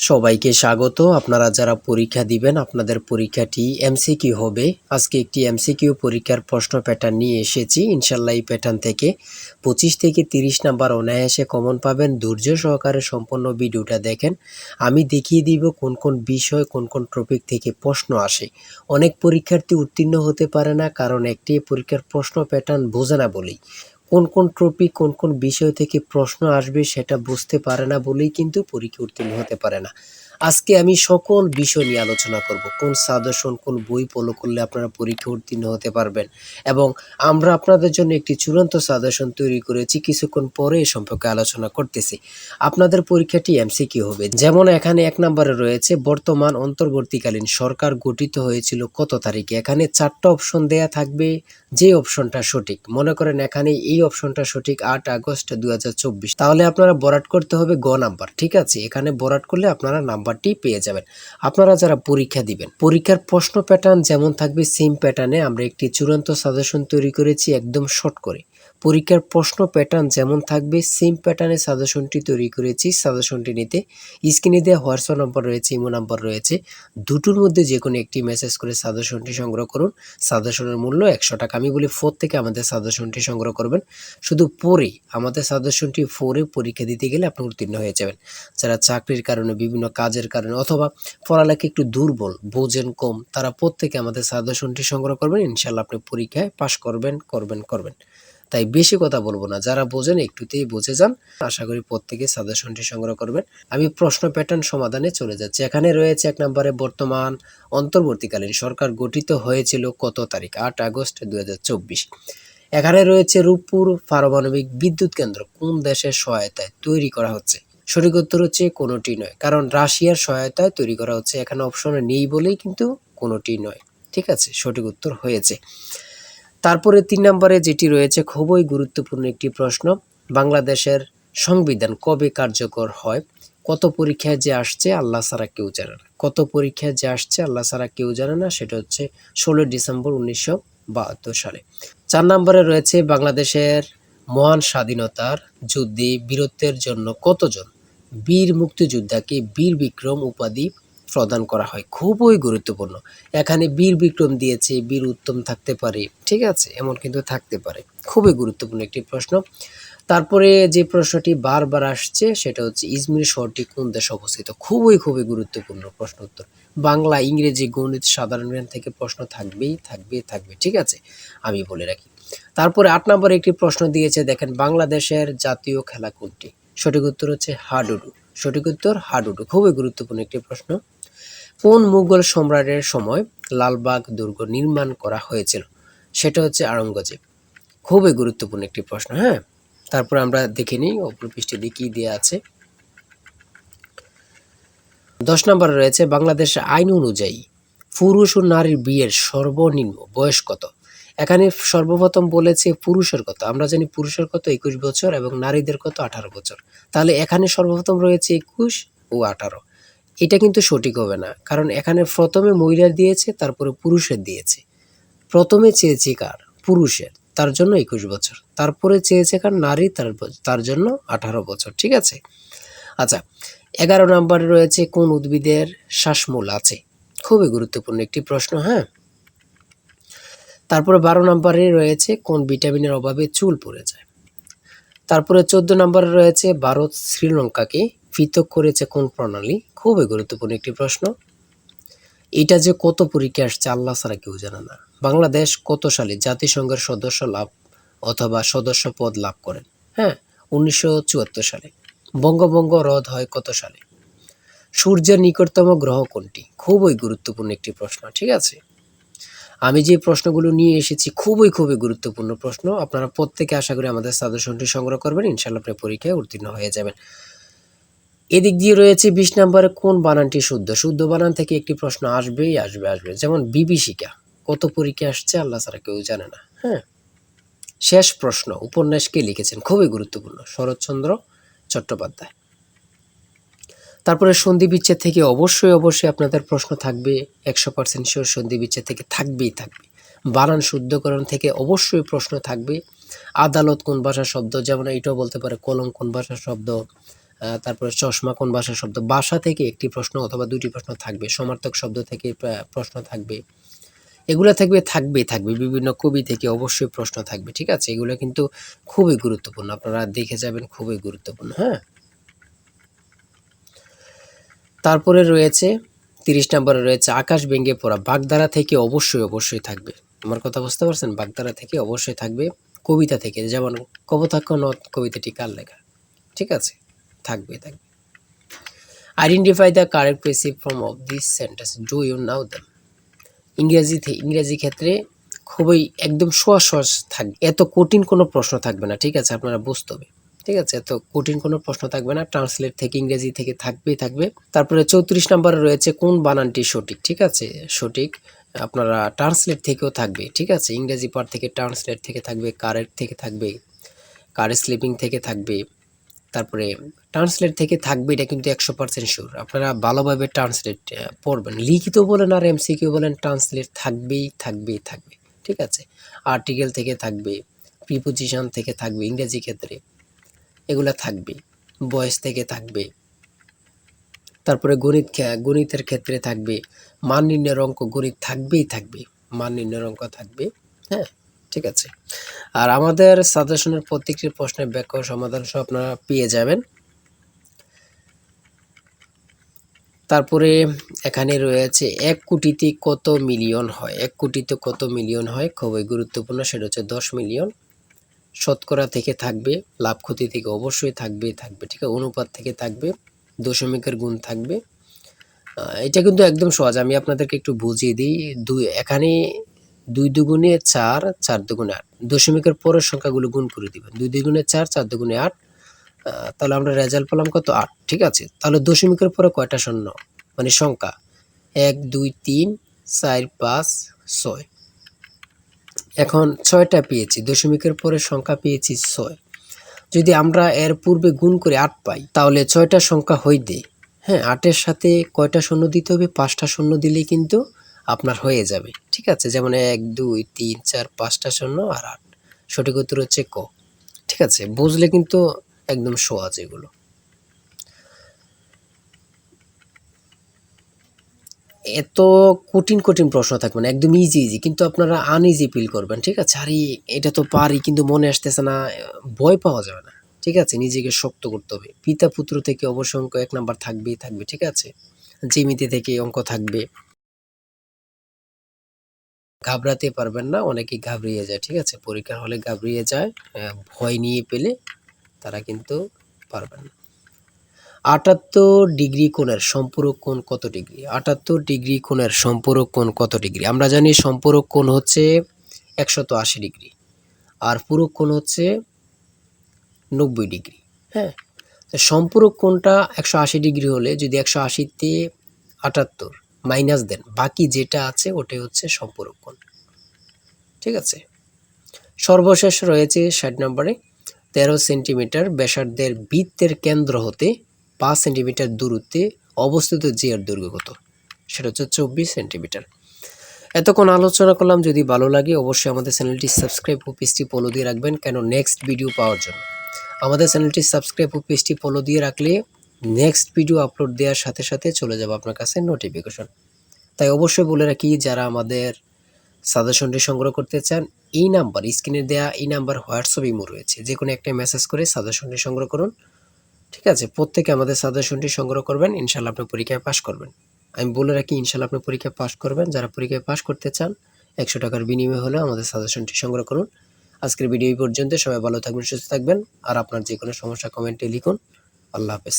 সবাইকে স্বাগত। আপনারা যারা পরীক্ষা দিবেন আপনাদের পরীক্ষাটি এমসিকিউ হবে। আজকে একটি এমসিকিউ পরীক্ষার প্রশ্ন প্যাটার্ন নিয়ে এসেছি। ইনশাল্লাহ এই প্যাটার্ন থেকে 25 থেকে 30 নাম্বার অনায়াসে কমন পাবেন। ধৈর্য সহকারে সম্পূর্ণ ভিডিওটা দেখেন। আমি দেখিয়ে দিব কোন কোন বিষয় কোন কোন টপিক থেকে প্রশ্ন আসে। অনেক পরীক্ষার্থী উত্তীর্ণ হতে পারে না, কারণ একটি পরীক্ষার প্রশ্ন প্যাটার্ন বোঝে না বলেই। কোন কোন টপিক কোন কোন বিষয় থেকে প্রশ্ন আসবে সেটা বুঝতে পারে না বলেই কিন্তু পরীক্ষা উত্তীর্ণ হতে পারে না। আজকে আমি সকল বিষয় নিয়ে আলোচনা করব। কোন সাজেশন কোন বই ফলো করলে আপনারা পরীক্ষা উত্তীর্ণ হতে পারবেন, এবং আমরা আপনাদের জন্য একটি চূড়ান্ত সাজেশন তৈরি করেছি। কিছুক্ষণ পরে এ সম্পর্কে আলোচনা করতেছি। আপনাদের পরীক্ষাটি এমসিকিউ হবে। যেমন এখানে 1 নম্বরে রয়েছে বর্তমান অন্তর্বর্তীকালীন সরকার গঠিত হয়েছিল কত তারিখে। এখানে 4টা অপশন দেয়া থাকবে, যে অপশনটা সঠিক। মনে করেন এখানে এই অপশনটা সঠিক 8 আগস্ট 2024, তাহলে আপনারা বরাট করতে হবে গ নাম্বার। ঠিক আছে, এখানে বরাট করলে আপনারা নাম্বারটি পেয়ে যাবেন। আপনারা যারা পরীক্ষা দিবেন, পরীক্ষার প্রশ্ন প্যাটার্ন যেমন থাকবে সেম প্যাটার্নে আমরা একটি চূড়ান্ত সাজেশন তৈরি করেছি, একদম শর্ট করে। পরীক্ষার প্রশ্ন প্যাটার্ন যেমন থাকবে সেম প্যাটার্নে সাজেশনটি তৈরি করেছি। সাজেশনটি নিতে স্ক্রিনে দেওয়া হোয়াটসঅ্যাপ নাম্বার রয়েছে, ইমো নাম্বার রয়েছে, দুটোর মধ্যে যে কোনো একটি মেসেজ করে সাজেশনটি সংগ্রহ করুন। সাজেশনের মূল্য 100 টাকা। আমি বলি 4 থেকে আমাদের সাজেশনটি সংগ্রহ করবেন। শুধু পড়ে আমাদের সাজেশনটি পড়ে পরীক্ষা দিতে গেলে আপনি উত্তীর্ণ হয়ে যাবেন। যারা চাকরির কারণে, বিভিন্ন কাজের কারণে অথবা পড়ালেখা একটু দুর্বল, বোঝেন কম, তারা প্রত্যেকে আমাদের সাজেশনটি সংগ্রহ করবেন। ইনশাল্লাহ আপনি পরীক্ষায় পাশ করবেন। তাই বেশি কথা বলবো না, যারা বোঝেন একটুতেই বুঝে যান। আশা করি প্রত্যেকে সাজেশনটি সংগ্রহ করবেন। আমি প্রশ্ন প্যাটার্ন সমাধানে চলে যাচ্ছি। এখানে রয়েছে 1 নম্বরে বর্তমান অন্তর্বর্তীকালীন সরকার গঠিত হয়েছিল কত তারিখ, 8 আগস্ট 2024। এখানে রয়েছে রূপপুর পারমাণবিক বিদ্যুৎ কেন্দ্র কোন দেশের সহায়তায় তৈরি করা হচ্ছে। সঠিক উত্তর হচ্ছে কোনোটি নয়, কারণ রাশিয়ার সহায়তায় তৈরি করা হচ্ছে। এখানে অপশনে নেই বলেই কিন্তু কোনোটি নয়। ঠিক আছে, সঠিক উত্তর হয়েছে। তারপরে 3 নম্বরে যেটি রয়েছে খুবই গুরুত্বপূর্ণ একটি প্রশ্ন, বাংলাদেশের সংবিধান কবে কার্যকর হয়। কত পরীক্ষায় যে আসছে আল্লাহ ছাড়া কেউ জানে না। কত পরীক্ষায় যে আসছে আল্লাহ ছাড়া কেউ জানে না, সেটা হচ্ছে 16 ডিসেম্বর 1972 সালে। 4 নম্বরে রয়েছে বাংলাদেশের মহান স্বাধীনতার যুদ্ধে বীরত্বের জন্য কতজন বীর মুক্তিযোদ্ধাকে বীর বিক্রম উপাধি প্রদান করা হয়। খুবই গুরুত্বপূর্ণ। এখানে বীর বিক্রম দিয়েছে, বীর উত্তম থাকতে পারে, ঠিক আছে, এমন কিন্তু থাকতে পারে। খুবই গুরুত্বপূর্ণ একটি প্রশ্ন। তারপরে যে প্রশ্নটি বারবার আসছে সেটা হচ্ছে ইজমির শহরটি কোন দেশে অবস্থিত। খুবই গুরুত্বপূর্ণ প্রশ্ন উত্তর। বাংলা, ইংরেজি, গণিত, সাধারণ জ্ঞান থেকে প্রশ্ন থাকবে। ঠিক আছে, আমি বলে রাখি। তারপরে 8 নম্বরে একটি প্রশ্ন দিয়েছে, দেখেন বাংলাদেশের জাতীয় খেলা কোনটি। সঠিক উত্তর হচ্ছে হাডুডু। সঠিক উত্তর হাডুডু। খুবই গুরুত্বপূর্ণ একটি প্রশ্ন। কোন মুঘল সম্রাটের সময় লালবাগ দুর্গ নির্মাণ করা হয়েছিল। সেটা হচ্ছে আওরঙ্গজেব। খুবই গুরুত্বপূর্ণ একটি প্রশ্ন। হ্যাঁ, তারপর আমরা দেখে নিই অপর পৃষ্ঠে কি দেওয়া আছে। 10 নম্বরে রয়েছে বাংলাদেশের আইন অনুযায়ী পুরুষ ও নারীর বিয়ের সর্বনিম্ন বয়স কত। এখানে সর্বপ্রথম বলেছে পুরুষের কত। আমরা জানি পুরুষের কত 21 বছর এবং নারীদের কত 18 বছর। তাহলে এখানে সর্বপ্রথম রয়েছে 21 ও 18। এটা কিন্তু সঠিক হবে না, কারণ এখানে প্রথমে মহিলার দিয়েছে, তারপরে পুরুষের দিয়েছে। প্রথমে চেয়েছে কার, পুরুষের, তার জন্য 21 বছর। তারপরে চেয়েছে কার, নারী, তার জন্য 18 বছর। ঠিক আছে। আচ্ছা, 11 নম্বরে রয়েছে কোন উদ্ভিদের শ্বাসমূল আছে। খুবই গুরুত্বপূর্ণ একটি প্রশ্ন। হ্যাঁ, তারপরে 12 নম্বরে রয়েছে কোন ভিটামিনের অভাবে চুল পড়ে যায়। তারপরে 14 নম্বরে রয়েছে ভারত শ্রীলঙ্কাকে পৃথক করেছে কোন প্রণালী। খুবই গুরুত্বপূর্ণ একটি প্রশ্ন। এটা যে কত পরীক্ষা আসছে আল্লাহ ছাড়া কেউ জানে না। বাংলাদেশ কত সালে জাতিসংঘের সদস্য লাভ অথবা সদস্য পদ লাভ করেন। হ্যাঁ, 1974 সালে। বঙ্গভঙ্গ রদ হয় কত সালে। সূর্যের নিকটতম গ্রহ কোনটি। খুবই গুরুত্বপূর্ণ একটি প্রশ্ন। ঠিক আছে, আমি যে প্রশ্নগুলো নিয়ে এসেছি খুবই গুরুত্বপূর্ণ প্রশ্ন। আপনারা প্রত্যেকে আশা করি আমাদের সাজেশনটি সংগ্রহ করবেন। ইনশাআল্লাহ আপনি পরীক্ষায় উত্তীর্ণ হয়ে যাবেন। এদিক দিয়ে রয়েছে 20 নম্বরে কোন বানানটি শুদ্ধ। শুদ্ধ বানান থেকে একটি প্রশ্ন আসবেই আসবে। যেমন বিভীষিকা কত পরীক্ষা আসছে আল্লাহ ছাড়া কেউ জানে না। হ্যাঁ, শেষ প্রশ্ন উপন্যাস কে লিখেছেন। খুবই গুরুত্বপূর্ণ, শরৎচন্দ্র চট্টোপাধ্যায়। তারপরে সন্ধি বিচ্ছেদ থেকে অবশ্যই আপনাদের প্রশ্ন থাকবে। 100% শিওর সন্ধি বিচ্ছেদ থেকে থাকবে। বানান শুদ্ধকরণ থেকে অবশ্যই প্রশ্ন থাকবে। আদালত কোন ভাষার শব্দ, যেমন এইটাও বলতে পারে কলম কোন ভাষার শব্দ। তারপরে চশমা কোন ভাষার শব্দ, ভাষা থেকে একটি প্রশ্ন অথবা দুটি প্রশ্ন থাকবে, সমার্থক শব্দ থেকে প্রশ্ন থাকবে, এগুলো থাকবে বিভিন্ন কবি থেকে অবশ্যই প্রশ্ন থাকবে, ঠিক আছে? এগুলো কিন্তু খুবই গুরুত্বপূর্ণ, আপনারা দেখে যাবেন, খুবই গুরুত্বপূর্ণ। হ্যাঁ, তারপরে রয়েছে 30 নম্বরে রয়েছে আকাশ ভেঙে পড়া, বাগধারা থেকে অবশ্যই থাকবে। আমার কথা বুঝতে পারছেন? বাগধারা থেকে অবশ্যই থাকবে। কবিতা থেকে, যেমন কপোতাক্ষ নদ কবিতাটি কার লেখা, ঠিক আছে? থাকবে। Identify the correct passive form of this sentence, do you know them. ইংরেজি ক্ষেত্রে খুবই একদম সহজ থাকবে, এত কঠিন কোনো প্রশ্ন থাকবে না, ঠিক আছে? আপনারা বুঝতে হবে, ঠিক আছে? এত কঠিন কোনো প্রশ্ন থাকবে না, ট্রান্সলেট থেকে ইংরেজি থেকে থাকবে। তারপরে 34 নম্বরে রয়েছে কোন বানানটি সঠিক, ঠিক আছে? সঠিক আপনারা ট্রান্সলেট থেকেও থাকবে, ঠিক আছে? ইংরেজি পার্ট থেকে ট্রান্সলেট থেকে থাকবে, কারেক্ট থেকে থাকবে, কার স্লিপিং থেকে থাকবে, তারপরে ট্রান্সলেট থেকে থাকবে, এটা কিন্তু 100% শিওর। আপনারা ভালোভাবে ট্রান্সলেট পড়বেন, লিখিত বলেন আর এমসিকিউ বলেন, ট্রান্সলেট থাকবেই, ঠিক আছে? আর্টিকেল থেকে থাকবে, প্রিপোজিশন থেকে থাকবে ইংরেজি ক্ষেত্রে, এগুলা থাকবে, ভয়েস থেকে থাকবে, তারপরে গণিতের ক্ষেত্রে থাকবে, মান নির্ণয়ের অঙ্ক গণিত থাকবে, মান নির্ণয়ের অঙ্ক থাকবে। হ্যাঁ, ঠিক আছে? আর আমাদের সাজেশনের প্রত্যেকটি প্রশ্নের ব্যাখ্যা ও সমাধান সহ আপনারা পেয়ে যাবেন। তারপরে এখানে রয়েছে 1 কোটিতে কত মিলিয়ন হয়, 1 কোটিতে কত মিলিয়ন হয়, খুবই গুরুত্বপূর্ণ, সেটা হচ্ছে 10 মিলিয়ন। শতকরা থেকে থাকবে, লাভ ক্ষতি থেকে অবশ্যই থাকবে, ঠিক আছে? অনুপাত থেকে থাকবে, দশমিকের গুণ থাকবে। এটা কিন্তু একদম সহজ, আমি আপনাদেরকে একটু বুঝিয়ে দিই। এখানে 2 দুগুণে 4, 4 দুগুণে 8, দশমিকের পরের সংখ্যাগুলো গুণ করে দিবেন। 2 দুগুণে 4, 4 দুগুণে 8, তাহলে আমরা রেজাল্ট পেলাম কত? 8, ঠিক আছে? তাহলে দশমিকের পরে কয়টা শূন্য, মানে সংখ্যা? 1 2 3 4 5 6, এখন 6টা পেয়েছি, দশমিকের পরে সংখ্যা পেয়েছি 6। যদি আমরা এর পূর্বে গুণ করে 8 পাই, তাহলে 6টা সংখ্যা হইতে, হ্যাঁ, 8-এর সাথে কয়টা শূন্য দিতে হবে? 5টা শূন্য দিলেই কিন্তু আপনার হয়ে যাবে, ঠিক আছে? যেমন 1 2 3 4 5টা শূন্য আর 8, সঠিক উত্তর হচ্ছে ক, ঠিক আছে? বুঝলে কিন্তু একদম সহজ এগুলো। এত কঠিন প্রশ্ন থাকবে না, একদম ইজি, কিন্তু আপনারা আনইজি ফিল করবেন, ঠিক আছে? আরে এটা তো পারি কিন্তু মনে আসতেছে না, ভয় পাওয়া যাবে না, ঠিক আছে? নিজেকে শক্ত করতে হবে। পিতা পুত্র থেকে অবশ্য অঙ্ক 1 নাম্বার থাকবে, ঠিক আছে? জ্যামিতি থেকে অঙ্ক থাকবে। ঘাবড়াতে পারবেন না, অনেকেই ঘাবড়িয়ে যায়, ঠিক আছে? পরীক্ষার হলে ঘাবড়িয়ে যায়, ভয় নিয়ে পেলে তারা কিন্তু পারবেন না। ৭৮ ডিগ্রি কোণের সম্পূরক কোণ কত ডিগ্রি? ৭৮ ডিগ্রি কোণের সম্পূরক কোণ কত ডিগ্রি? আমরা জানি সম্পূরক কোণ হচ্ছে ১৮০ ডিগ্রি, আর পূরক কোণ হচ্ছে ৯০ ডিগ্রি। হ্যাঁ, সম্পূরক কোণটা ১৮০ ডিগ্রি হলে যদি ১৮০-তে ৭৮ মাইনাস দেন, বাকি যেটা আছে ওটাই হচ্ছে সম্পূরক কোণ, ঠিক আছে? সর্বশেষ রয়েছে ৬০ নম্বরে, ১৩ সেন্টিমিটার ব্যাসার্ধের বৃত্তের কেন্দ্র হতে 5 সেন্টিমিটার দূরত্বে অবস্থিত যে এর দৈর্ঘ্য কত? সেটা হচ্ছে 24 সেন্টিমিটার। এতক্ষণ আলোচনা করলাম, যদি ভালো লাগে অবশ্যই আমাদের চ্যানেলটি সাবস্ক্রাইব ও পেজটি ফলো দিয়ে রাখবেন, কেন নেক্সট ভিডিও পাওয়ার জন্য। আমাদের চ্যানেলটি সাবস্ক্রাইব ও পেজটি ফলো দিয়ে রাখলে নেক্সট ভিডিও আপলোড দেওয়ার সাথে চলে যাবে আপনার কাছে নোটিফিকেশন। তাই অবশ্যই বলে রাখি, যারা আমাদের সাজেশনটি সংগ্রহ করতে চান, এই নাম্বার, স্ক্রিনে দেওয়া এই নাম্বার হোয়াটসঅ্যাপ ইমো রয়েছে, যে কোনো একটা মেসেজ করে সাজেশনটি সংগ্রহ করুন, ঠিক আছে? প্রত্যেকে আমাদের সাজেশনটি সংগ্রহ করবেন, ইনশাল্লাহ আপনি পরীক্ষায় পাশ করবেন। আমি বলে রাখি, ইনশাল্লাহ আপনি পরীক্ষায় পাশ করবেন। যারা পরীক্ষায় পাশ করতে চান, 100 টাকার বিনিময়ে হলেও আমাদের সাজেশনটি সংগ্রহ করুন। আজকের ভিডিও এই পর্যন্ত, সবাই ভালো থাকবেন, সুস্থ থাকবেন, আর আপনার যে কোনো সমস্যা কমেন্টে লিখুন। আল্লাহ হাফেজ।